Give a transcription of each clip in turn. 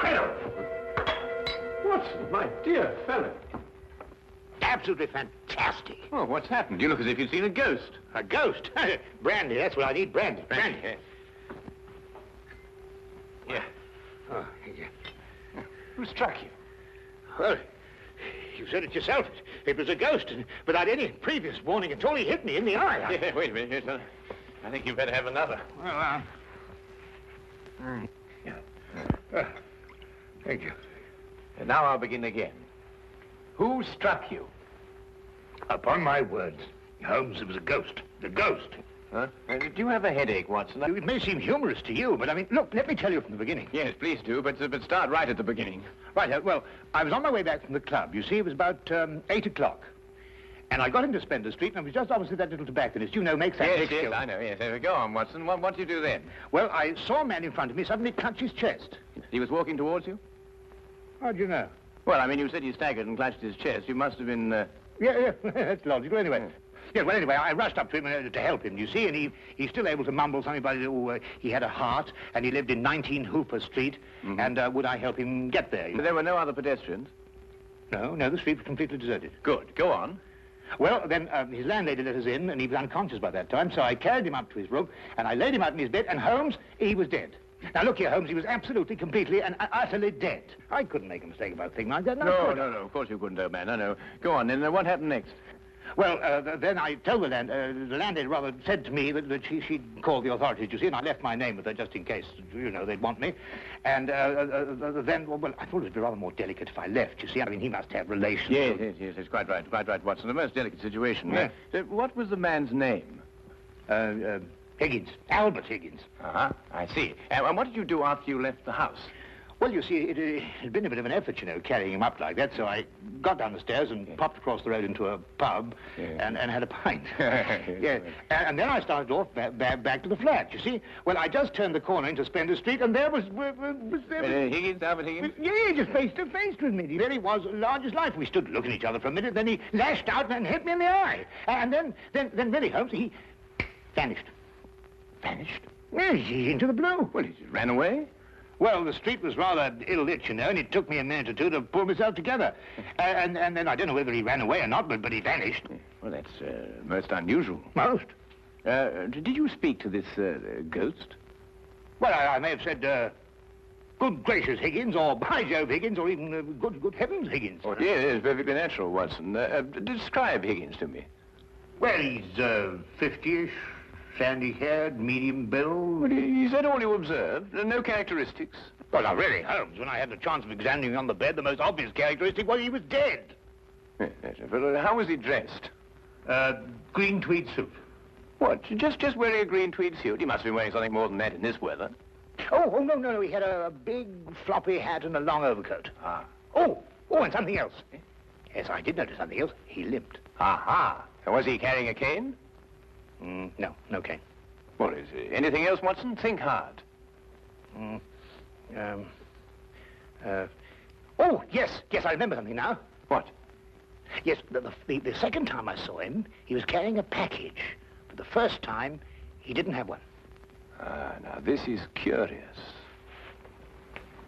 incredible. Watson, my dear fellow. Absolutely fantastic. Oh, what's happened? You look as if you'd seen a ghost. A ghost? Brandy, that's what I need, brandy. Brandy. Yeah. Oh, yeah. Who struck you? Well, you said it yourself. It was a ghost, and without any previous warning at all, he hit me in the eye. Yeah, wait a minute. Yes, I think you better have another. Well, thank you. And now I'll begin again. Who struck you? Upon my words, Holmes, it was a ghost. The ghost. Huh? Do you have a headache, Watson? It may seem humorous to you, but I mean, look, let me tell you from the beginning. Yes, please do, but start right at the beginning. Right, well, I was on my way back from the club. You see, it was about 8 o'clock. And I got into Spender Street, and I was just opposite that little tobacconist. You know, makes that big Yes, I know, yes. Go on, Watson. What did you do then? Well, I saw a man in front of me suddenly clutch his chest. He was walking towards you? How do you know? Well, I mean, you said he staggered and clutched his chest. You must have been, Yeah, that's logical. Anyway, well, anyway, I rushed up to him to help him, you see, and he's still able to mumble something about he had a heart, and he lived in 19 Hooper Street, and would I help him get there? But there were no other pedestrians? No, the street was completely deserted. Good. Go on. Well, then his landlady let us in, and he was unconscious by that time, so I carried him up to his room, and I laid him out in his bed, and Holmes, he was dead. Now, look here, Holmes, he was absolutely, completely, and utterly dead. I couldn't make a mistake about a thing like that. No, of course you couldn't, old man. No. Go on, then. What happened next? Well, then I told the landlady rather said to me that she'd call the authorities, you see, and I left my name with her just in case, you know, they'd want me. And then, well, I thought it would be rather more delicate if I left, you see. I mean, he must have relations. Yes, it's quite right, Watson. The most delicate situation. Yeah. What was the man's name? Higgins. Albert Higgins. Uh-huh, I see. And what did you do after you left the house? Well, you see, it had been a bit of an effort, you know, carrying him up like that, so I got down the stairs and popped across the road into a pub and had a pint. Yeah. And then I started off back to the flat, you see. Well, I just turned the corner into Spender Street, and there was Higgins, Albert Higgins? Yeah, just face to face with me. He really was large as life. We stood looking at each other for a minute, then he lashed out and hit me in the eye. And then really, Holmes, he vanished. Vanished? Yes, he's into the blue. Well, he ran away? Well, the street was rather ill-lit, you know, and it took me a minute or two to pull myself together. And then I don't know whether he ran away or not, but he vanished. Well, that's most unusual. Most. Did you speak to this ghost? Well, I may have said, good gracious, Higgins, or by Jove, Higgins, or even good heavens, Higgins. Oh, yeah, it is perfectly natural, Watson. Describe Higgins to me. Well, he's 50-ish. Sandy-haired, medium build. Well, is that all you observed? No characteristics? Well, now, really, Holmes, when I had the chance of examining him on the bed, the most obvious characteristic was he was dead. Yes, but how was he dressed? Green tweed suit. What, just wearing a green tweed suit? He must have been wearing something more than that in this weather. Oh, no, he had a big floppy hat and a long overcoat. Ah. Oh, and something else. Yes, I did notice something else. He limped. Aha. And was he carrying a cane? No cane. Well, is there anything else, Watson? Think hard. Oh, yes, I remember something now. What? Yes, the second time I saw him, he was carrying a package. But the first time, he didn't have one. Now this is curious.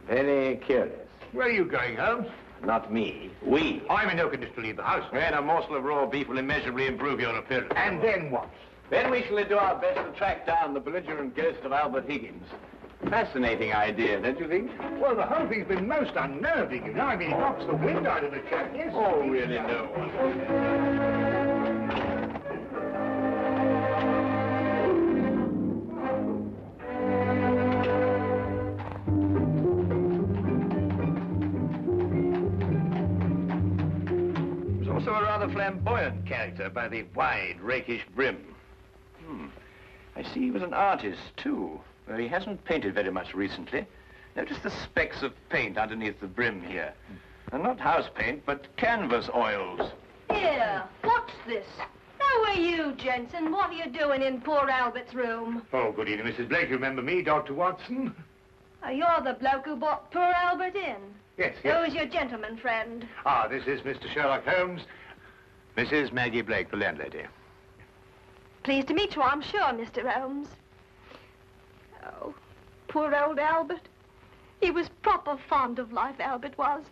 Very curious. Where are you going, Holmes? Not me. We. I'm in no condition to leave the house. And a morsel of raw beef will immeasurably improve your appearance. And then what? Then we shall do our best to track down the belligerent ghost of Albert Higgins. Fascinating idea, don't you think? Well, the whole thing's been most unnerving, you know. I mean, it knocks the wind out of the chap, yes? Oh, really, no. He was also a rather flamboyant character by the wide, rakish brim. I see he was an artist, too. Though he hasn't painted very much recently. Notice the specks of paint underneath the brim here. And not house paint, but canvas oils. Here, what's this? How are you, Jensen? What are you doing in poor Albert's room? Oh, good evening, Mrs. Blake. You remember me, Dr. Watson? You're the bloke who brought poor Albert in. Yes. Who's your gentleman friend? Ah, this is Mr. Sherlock Holmes. Mrs. Maggie Blake, the landlady. Pleased to meet you, I'm sure, Mr. Holmes. Oh, poor old Albert. He was proper fond of life, Albert was.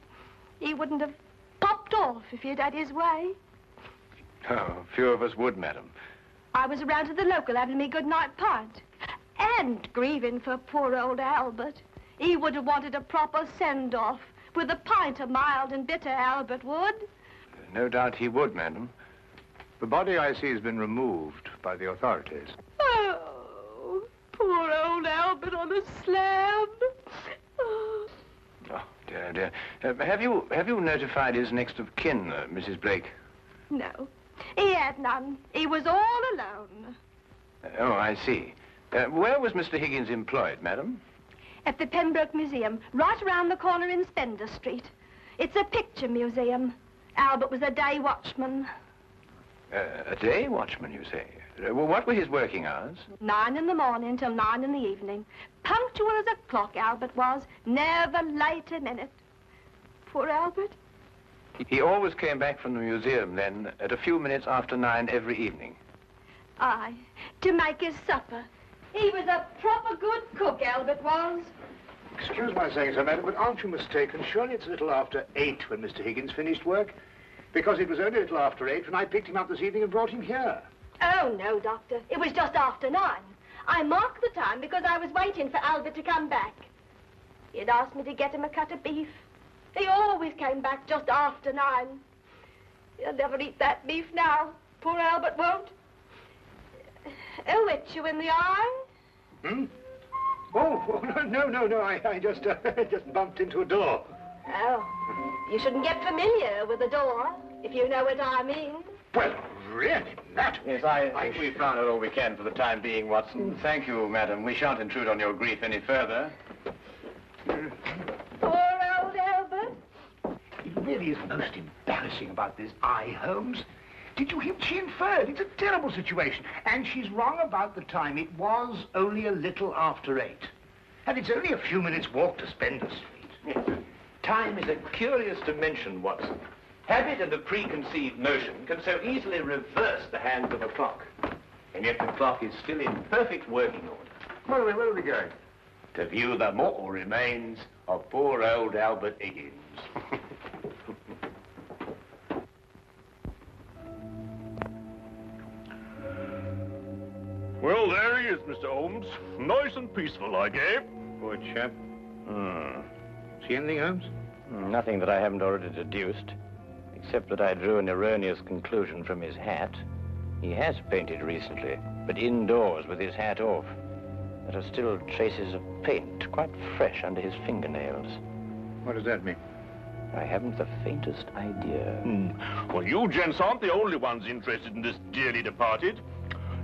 He wouldn't have popped off if he'd had his way. Oh, few of us would, madam. I was around to the local having me good-night pint. And grieving for poor old Albert. He would have wanted a proper send-off. With a pint of mild and bitter, Albert would. No doubt he would, madam. The body, I see, has been removed by the authorities. Oh, poor old Albert on a slab. Oh. Oh, dear, dear. Have you notified his next of kin, Mrs. Blake? No, he had none. He was all alone. Oh, I see. Where was Mr. Higgins employed, madam? At the Pembroke Museum, right around the corner in Spender Street. It's a picture museum. Albert was a day watchman. A day watchman, you say? What were his working hours? 9 in the morning till 9 in the evening. Punctual as a clock, Albert was. Never late a minute. Poor Albert. He always came back from the museum, then, at a few minutes after 9 every evening. Aye, to make his supper. He was a proper good cook, Albert was. Excuse my saying so, madam, but aren't you mistaken? Surely it's a little after 8 when Mr. Higgins finished work? Because it was only a little after 8 when I picked him up this evening and brought him here. Oh, no, Doctor. It was just after 9. I marked the time because I was waiting for Albert to come back. He'd asked me to get him a cut of beef. He always came back just after 9. He'll never eat that beef now. Poor Albert won't. He'll hit you in the eye. Hmm? Oh, no. I just bumped into a door. Oh, you shouldn't get familiar with the door, if you know what I mean. Well, really, Matt. Yes, I think we've found out all we can for the time being, Watson. Thank you, madam. We shan't intrude on your grief any further. Poor old Albert. It really is most embarrassing about this eye, Holmes. Did you hear what she inferred? It's a terrible situation. And she's wrong about the time. It was only a little after 8. And it's only a few minutes' walk to Spender Street. Yes. Time is a curious dimension, Watson. Habit and a preconceived notion can so easily reverse the hands of a clock. And yet the clock is still in perfect working order. Where are we going? To view the mortal remains of poor old Albert Higgins. Well, there he is, Mr. Holmes. Nice and peaceful, I gave. Poor chap. See anything, Holmes? Nothing that I haven't already deduced, except that I drew an erroneous conclusion from his hat. He has painted recently, but indoors with his hat off. There are still traces of paint, quite fresh under his fingernails. What does that mean? I haven't the faintest idea. Well, you gents aren't the only ones interested in this dearly departed.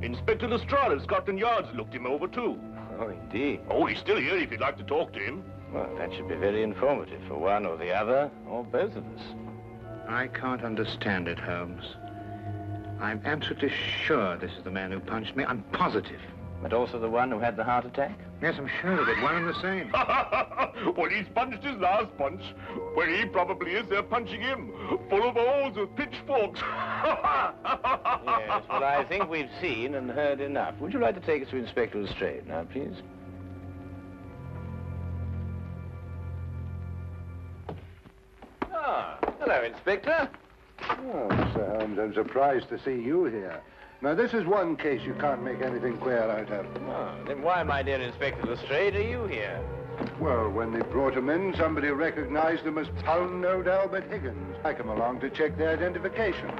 Inspector Lestrade of Scotland Yard's looked him over, too. Oh, indeed. Oh, he's still here if you'd like to talk to him. Well, that should be very informative for one or the other, or both of us. I can't understand it, Holmes. I'm absolutely sure this is the man who punched me. I'm positive. But also the one who had the heart attack? Yes, I'm sure of it. One and the same. Well, he's punched his last punch. Where he probably is, they're punching him. Full of holes with pitchforks. Yes, well, I think we've seen and heard enough. Would you like to take us to Inspector Lestrade now, please? Ah, hello, Inspector. Oh, Mr. Holmes, I'm surprised to see you here. Now, this is one case you can't make anything clear out of. Oh, then why, my dear Inspector Lestrade, are you here? Well, when they brought him in, somebody recognized him as Pound-Note Albert Higgins. I come along to check their identification.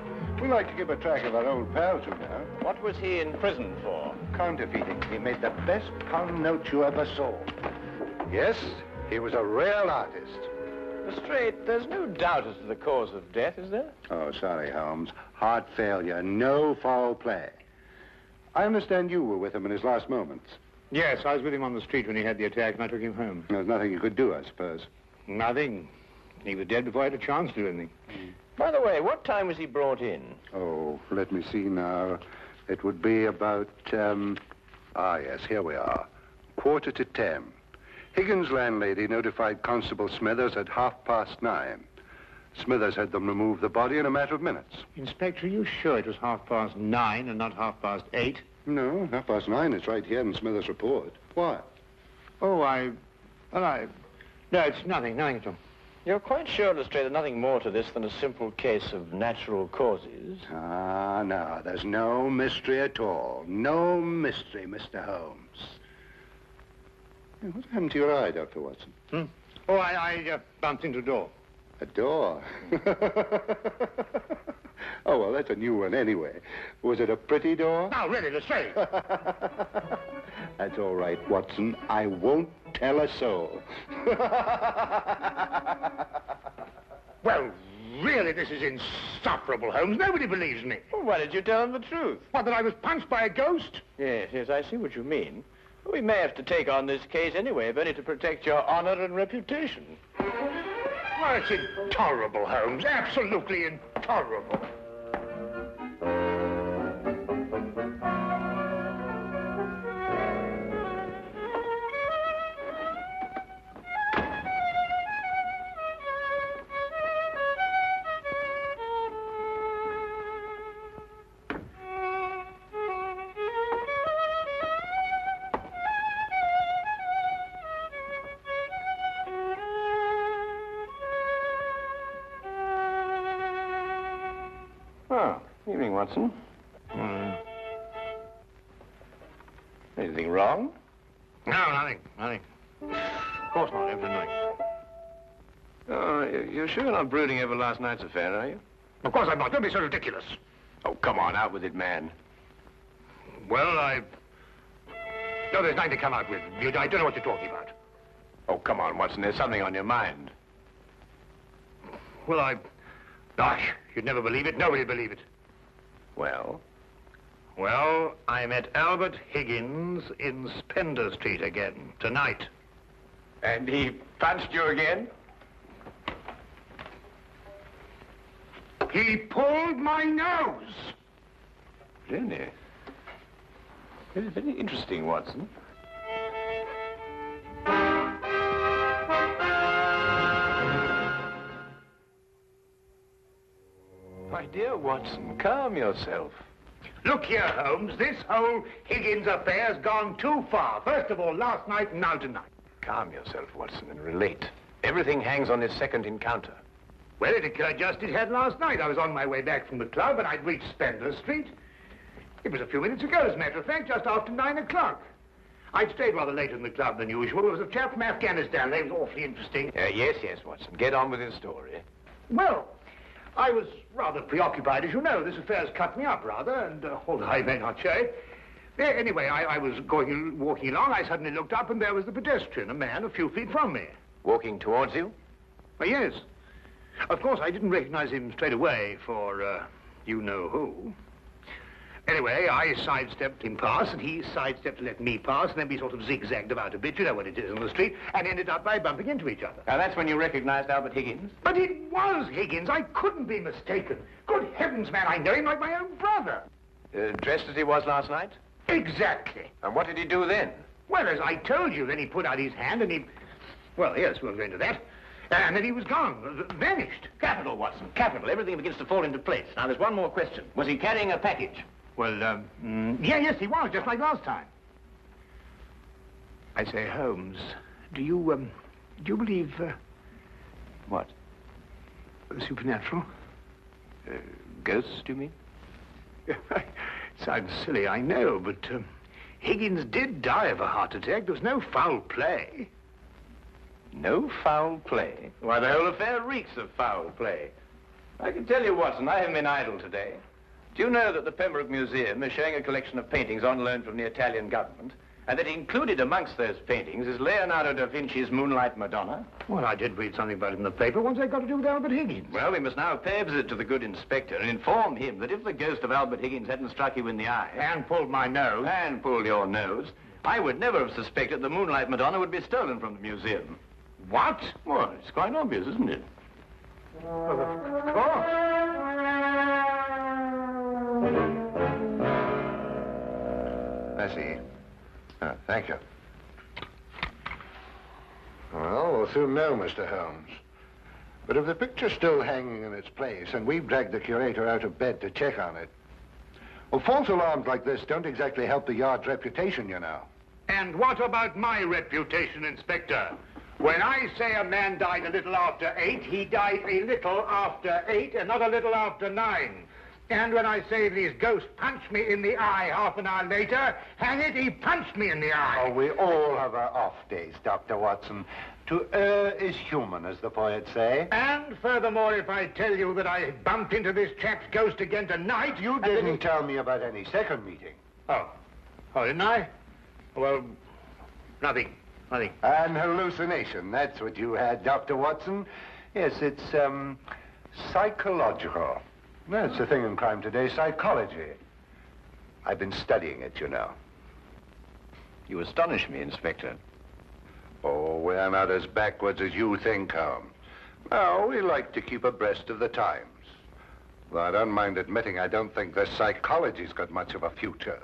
We like to keep a track of our old pals, you know. What was he in prison for? Counterfeiting. He made the best pound note you ever saw. Yes, he was a real artist. Lestrade, there's no doubt as to the cause of death, is there? Oh, sorry, Holmes. Heart failure, no foul play. I understand you were with him in his last moments. Yes, I was with him on the street when he had the attack, and I took him home. There's nothing you could do, I suppose. Nothing. He was dead before I had a chance to do anything. By the way, what time was he brought in? Oh, let me see now. It would be about, yes, here we are. 9:45. Higgins' landlady notified Constable Smithers at 9:30. Smithers had them remove the body in a matter of minutes. Inspector, are you sure it was 9:30 and not 8:30? No, 9:30 is right here in Smithers' report. Why? Oh, No, it's nothing at all. You're quite sure, Lestrade, there's nothing more to this than a simple case of natural causes? Ah, no, there's no mystery at all. No mystery, Mr. Holmes. What happened to your eye, Dr. Watson? Oh, I bumped into a door. A door? Oh, well, that's a new one anyway. Was it a pretty door? No, really, Lestrade. That's all right, Watson. I won't tell a soul. Well, really, this is insufferable, Holmes. Nobody believes me. Well, why did you tell them the truth? What, that I was punched by a ghost? Yes, I see what you mean. We may have to take on this case anyway, if only to protect your honor and reputation. Well, it's intolerable, Holmes. Absolutely intolerable. Oh, evening, Watson. Anything wrong? No, nothing. Of course not, everything. Oh, you're sure you're not brooding over last night's affair, are you? Of course I'm not. Don't be so ridiculous. Oh, come on, out with it, man. Well, No, there's nothing to come out with. I don't know what you're talking about. Oh, come on, Watson, there's something on your mind. Well, Gosh, you'd never believe it. Nobody'd believe it. Well? Well, I met Albert Higgins in Spender Street again, tonight. And he punched you again? He pulled my nose. Really? Very, very interesting, Watson. My dear Watson, calm yourself. Look here, Holmes. This whole Higgins affair's gone too far. First of all, last night and now tonight. Calm yourself, Watson, and relate. Everything hangs on this second encounter. Well, it occurred just it had last night. I was on my way back from the club, and I'd reached Spender Street. It was a few minutes ago, as a matter of fact, just after 9 o'clock. I'd stayed rather later in the club than usual. There was a chap from Afghanistan. They was awfully interesting. Yes, Watson. Get on with his story. Well, I was rather preoccupied, as you know. This affair's cut me up, rather, and although I may not show it. Anyway, I was walking along. I suddenly looked up, and there was the pedestrian, a man a few feet from me. Walking towards you? Well, yes. Of course, I didn't recognize him straight away for, you-know-who. Anyway, I sidestepped him past, and he sidestepped to let me pass, and then we sort of zigzagged about a bit, you know what it is on the street, and ended up by bumping into each other. Now, that's when you recognized Albert Higgins? But it was Higgins. I couldn't be mistaken. Good heavens, man, I know him like my own brother. Dressed as he was last night? Exactly. And what did he do then? Well, as I told you, then he put out his hand, and he... Well, yes, we'll go into that. And then he was gone, vanished. Capital, Watson, capital. Everything begins to fall into place. Now, there's one more question. Was he carrying a package? Well, yes, he was, just like last time. I say, Holmes, do you believe, What? Supernatural? Ghosts, do you mean? Sounds silly, I know, but, Higgins did die of a heart attack. There was no foul play. No foul play? Why, the whole affair reeks of foul play. I can tell you, Watson, I haven't been idle today. Do you know that the Pembroke Museum is showing a collection of paintings on loan from the Italian government, and that included amongst those paintings is Leonardo da Vinci's Moonlight Madonna? Well, I did read something about it in the paper. What's that got to do with Albert Higgins? Well, we must now pay a visit to the good inspector and inform him that if the ghost of Albert Higgins hadn't struck you in the eye... And pulled my nose. And pulled your nose, I would never have suspected the Moonlight Madonna would be stolen from the museum. What? Well, it's quite obvious, isn't it? Well, of course. I see. Thank you. Well, we'll soon know, Mr. Holmes. But if the picture's still hanging in its place, and we've dragged the curator out of bed to check on it, well, false alarms like this don't exactly help the yard's reputation, you know. And what about my reputation, Inspector? When I say a man died a little after 8, he died a little after 8 and not a little after 9. And when I say that his ghost punched me in the eye half an hour later, hang it, he punched me in the eye. Oh, we all have our off days, Dr. Watson. To err is human, as the poets say. And furthermore, if I tell you that I bumped into this chap's ghost again tonight, You didn't tell me about any second meeting. Oh, didn't I? Well, nothing. An hallucination, that's what you had, Dr. Watson. Yes, it's, psychological. That's the thing in crime today, psychology. I've been studying it, you know. You astonish me, Inspector. Oh, we're not as backwards as you think, Holmes. No, we like to keep abreast of the times. Though I don't mind admitting I don't think the psychology's got much of a future.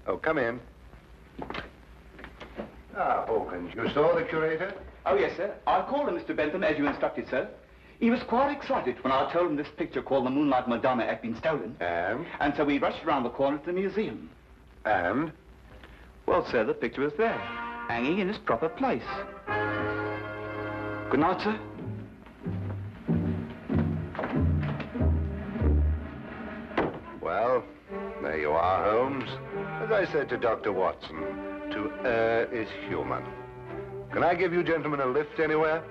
Oh, come in. Ah, Hawkins, you saw the curator? Oh, yes, sir. I called him, Mr. Bentham, as you instructed, sir. He was quite excited when I told him this picture called The Moonlight Madonna had been stolen. And? And so we rushed around the corner to the museum. And? Well, sir, the picture was there, hanging in its proper place. Good night, sir. Well, there you are, Holmes. As I said to Dr. Watson, to err is human. Can I give you gentlemen a lift anywhere?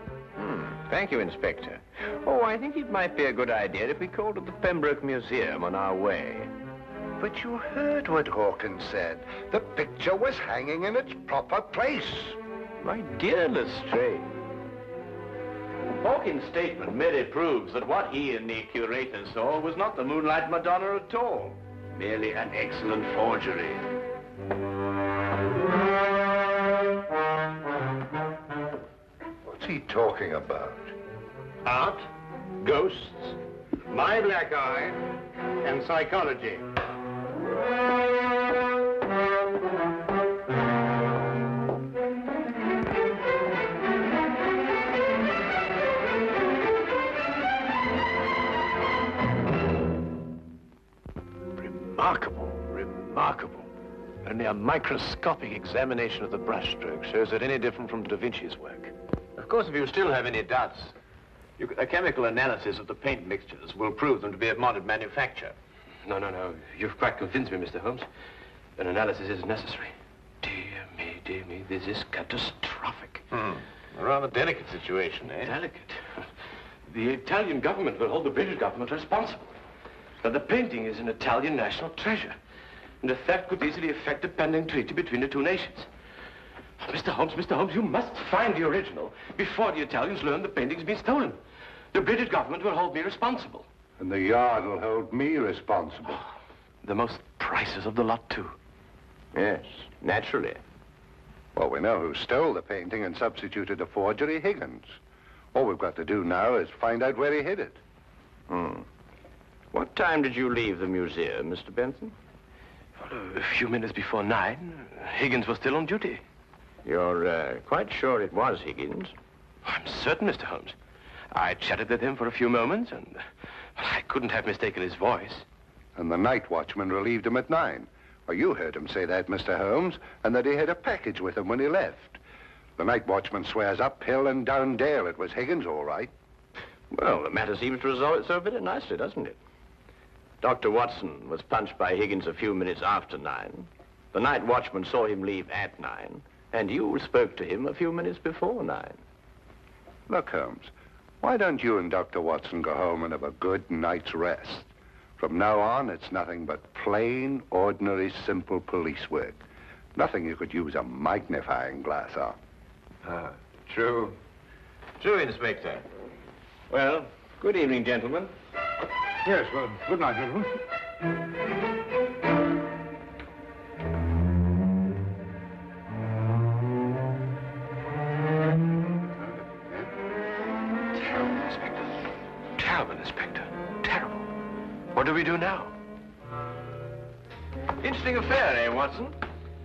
Thank you, Inspector. Oh, I think it might be a good idea if we called at the Pembroke Museum on our way. But you heard what Hawkins said. The picture was hanging in its proper place. My dear Lestrade, Hawkins' statement merely proves that what he and the curator saw was not the Moonlight Madonna at all. Merely an excellent forgery. What's he talking about? Art, ghosts, my black eye, and psychology. Remarkable. Only a microscopic examination of the brushstroke shows it any different from Da Vinci's work. Of course, if you still have any doubts, a chemical analysis of the paint mixtures will prove them to be of modern manufacture. No. You've quite convinced me, Mr. Holmes. An analysis is necessary. Dear me, this is catastrophic. A rather delicate situation, eh? Delicate? The Italian government will hold the British government responsible. But the painting is an Italian national treasure. And the theft could easily affect the pending treaty between the two nations. Mr. Holmes, you must find the original before the Italians learn the painting's been stolen. The British government will hold me responsible. And the Yard will hold me responsible. The most priceless of the lot, too. Yes, naturally. Well, we know who stole the painting and substituted a forgery, Higgins. All we've got to do now is find out where he hid it. What time did you leave the museum, Mr. Benson? Well, a few minutes before 9. Higgins was still on duty. You're quite sure it was Higgins? I'm certain, Mr. Holmes. I chatted with him for a few moments, and I couldn't have mistaken his voice. And the night watchman relieved him at 9. Well, you heard him say that, Mr. Holmes, and that he had a package with him when he left. The night watchman swears up hill and down dale it was Higgins, all right. Well, the matter seems to resolve itself very nicely, doesn't it? Dr. Watson was punched by Higgins a few minutes after 9. The night watchman saw him leave at 9. And you spoke to him a few minutes before 9. Look, Holmes, why don't you and Dr. Watson go home and have a good night's rest? From now on, it's nothing but plain, ordinary, simple police work. Nothing you could use a magnifying glass on. True. True, Inspector. Well, good evening, gentlemen. Yes, well, good night, gentlemen. Terrible, Inspector. Terrible, Inspector. Terrible. What do we do now? Interesting affair, eh, Watson?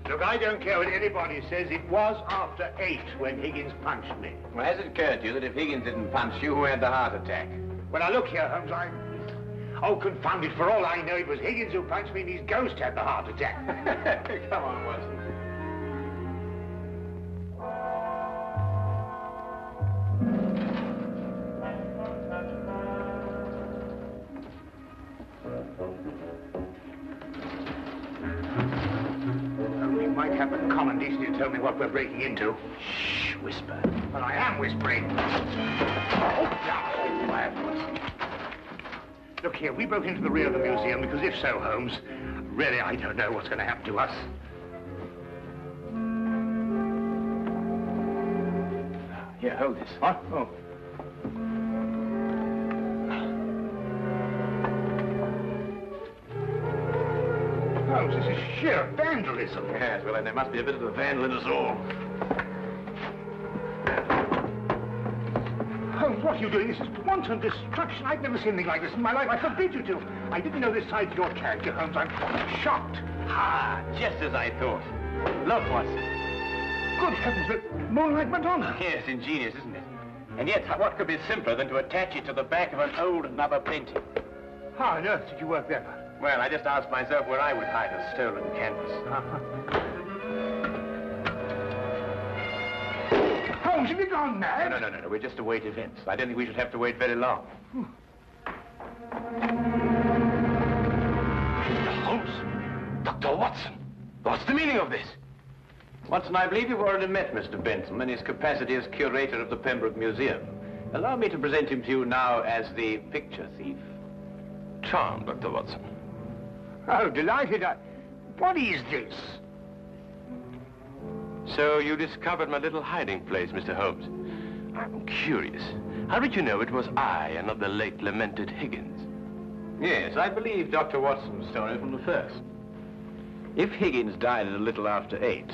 Look, I don't care what anybody says. It was after 8 when Higgins punched me. Well, has it occurred to you that if Higgins didn't punch you, who had the heart attack? Well, now, look here, Holmes, Oh, confound it, for all I know, it was Higgins who punched me and his ghost had the heart attack. Come on, Watson. might have the common decency to tell me what we're breaking into. Shh, whisper. But I am whispering. Oh, yeah. Quiet. Look here, we broke into the rear of the museum because if so, Holmes, really I don't know what's going to happen to us. Here, hold this. What? Oh. Holmes, this is sheer vandalism. Yes, well, then there must be a bit of a vandal in us all. Holmes, what are you doing? This is wanton destruction. I've never seen anything like this in my life. I forbid you to. I didn't know this side to your character, Holmes. I'm shocked. Ah, just as I thought. Look, Watson. Good heavens, the Moonlight Madonna. Yes, ingenious, isn't it? And yet, what could be simpler than to attach it to the back of an old rubber painting? How on earth did you work that out? Well, I just asked myself where I would hide a stolen canvas. Holmes, have you gone mad? No. We just await events. I don't think we should have to wait very long. Holmes! Dr. Watson! What's the meaning of this? Watson, I believe you've already met Mr. Bentham in his capacity as curator of the Pembroke Museum. Allow me to present him to you now as the picture thief. Charmed, Dr. Watson. Oh, delighted. What is this? So you discovered my little hiding place, Mr. Holmes. I'm curious. How did you know it was I and not the late lamented Higgins? Yes, I believe Dr. Watson's story from the first. If Higgins died at a little after 8,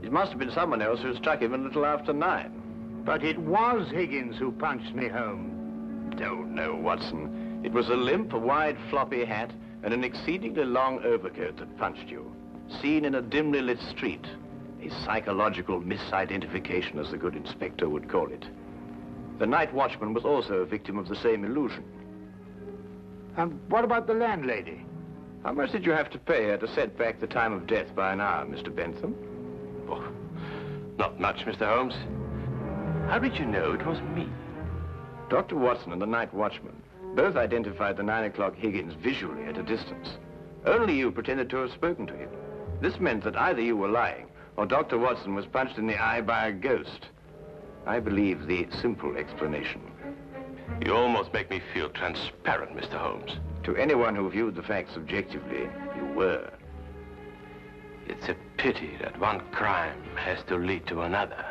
it must have been someone else who struck him a little after 9. But it was Higgins who punched me home. Don't know, Watson. It was a limp, a wide, floppy hat, and an exceedingly long overcoat that punched you, seen in a dimly lit street. A psychological misidentification, as the good inspector would call it. The night watchman was also a victim of the same illusion. And what about the landlady? How much did you have to pay her to set back the time of death by an hour, Mr. Bentham? Oh, not much, Mr. Holmes. How did you know it was me? Dr. Watson and the night watchman both identified the 9 o'clock Higgins visually at a distance. Only you pretended to have spoken to him. This meant that either you were lying or Dr. Watson was punched in the eye by a ghost. I believe the simple explanation. You almost make me feel transparent, Mr. Holmes. To anyone who viewed the facts objectively, you were. It's a pity that one crime has to lead to another.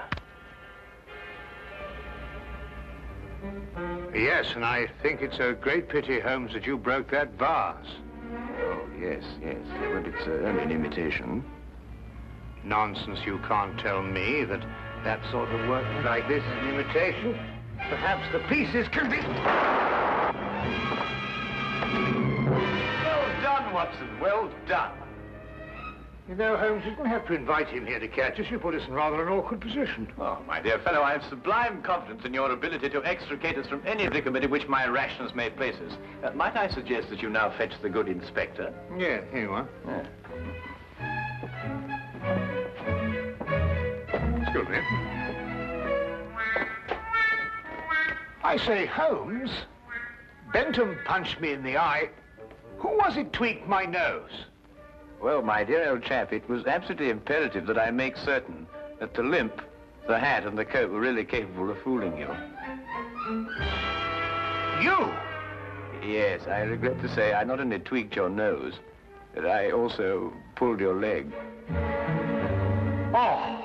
Yes, and I think it's a great pity, Holmes, that you broke that vase. Oh, yes. Well, it's only an imitation. Nonsense, you can't tell me that that sort of work like this is an imitation. Perhaps the pieces can be... Well done, Watson, well done. You know, Holmes, you didn't have to invite him here to catch us. You put us in rather an awkward position. Oh, my dear fellow, I have sublime confidence in your ability to extricate us from any predicament in which my rashness may place us. Might I suggest that you now fetch the good inspector? Yeah, here you are. Yeah. Excuse me. I say, Holmes, Bentham punched me in the eye. Who was it tweaked my nose? Well, my dear old chap, it was absolutely imperative that I make certain that the limp, the hat, and the coat were really capable of fooling you. You? Yes, I regret to say I not only tweaked your nose, but I also pulled your leg. Oh!